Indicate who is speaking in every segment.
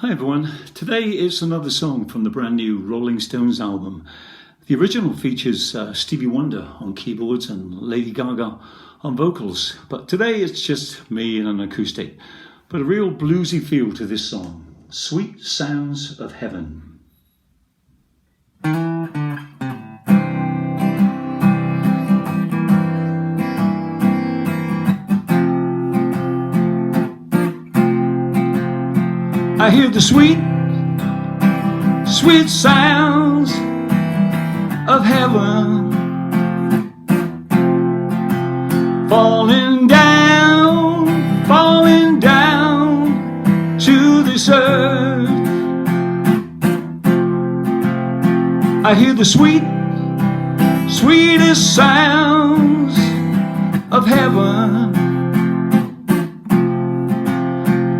Speaker 1: Hi everyone, today is another song from the brand new Rolling Stones album. The original features Stevie Wonder on keyboards and Lady Gaga on vocals, but today it's just me and an acoustic. But a real bluesy feel to this song, Sweet Sounds of Heaven. I hear the sweet, sweet sounds of heaven falling down to this earth. I hear the sweet, sweetest sounds of heaven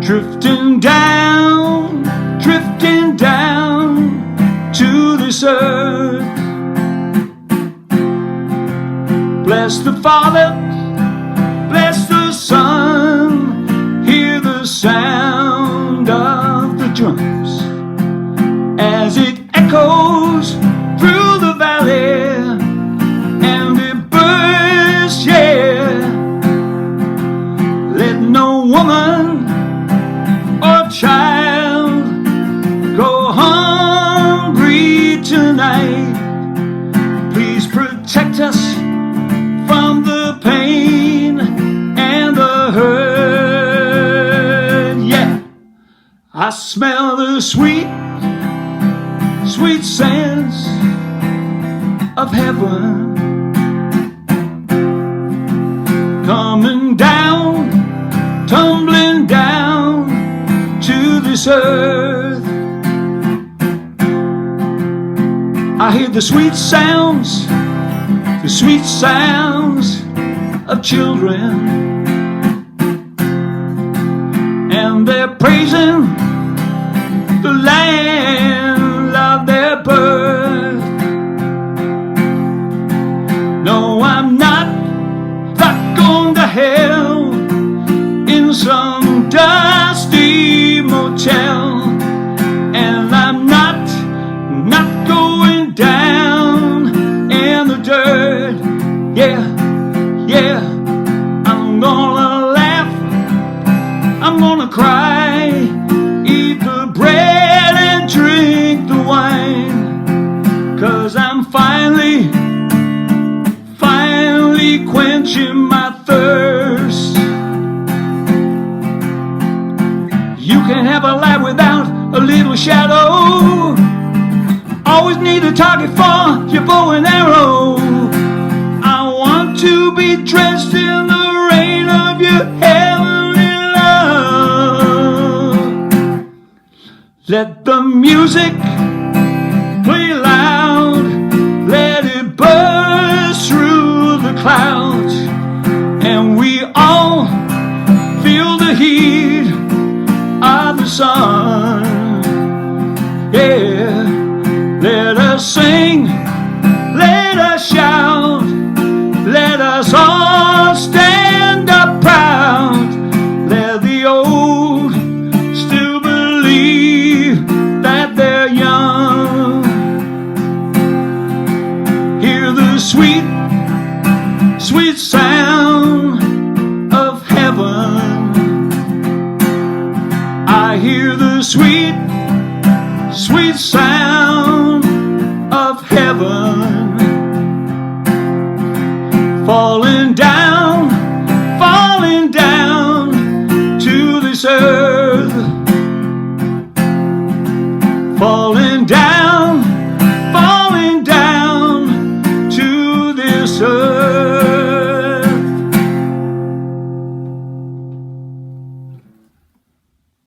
Speaker 1: drifting down to this earth. Bless the Father, bless the Son, hear the sound of the drums as it echoes through the valley and it bursts, yeah. Let no woman or child go hungry tonight. Please protect us from the pain and the hurt. Yeah, I smell the sweet, sweet scents of heaven coming down, tumbling down to this earth. I hear the sweet sounds of children, and they're praising the land of their birth. No, I'm not going to hell in some dusty motel, and I'm not going down in the dirt. Yeah, I'm gonna laugh, I'm gonna cry, eat the bread and drink the wine, 'cause I'm finally quenching my thirst. You can have a light without a little shadow. Always need a target for your bow and arrow. I want to be dressed in the rain of your heavenly love. Let the music play loud, let it burst through the clouds, and we all feel the heat of the sun. Yeah, let us sing, let us shout, let us all stand up proud. Let the old still believe that they're young. Hear the sweet, sweet sound of heaven. I hear the sweet, sweet sound of heaven falling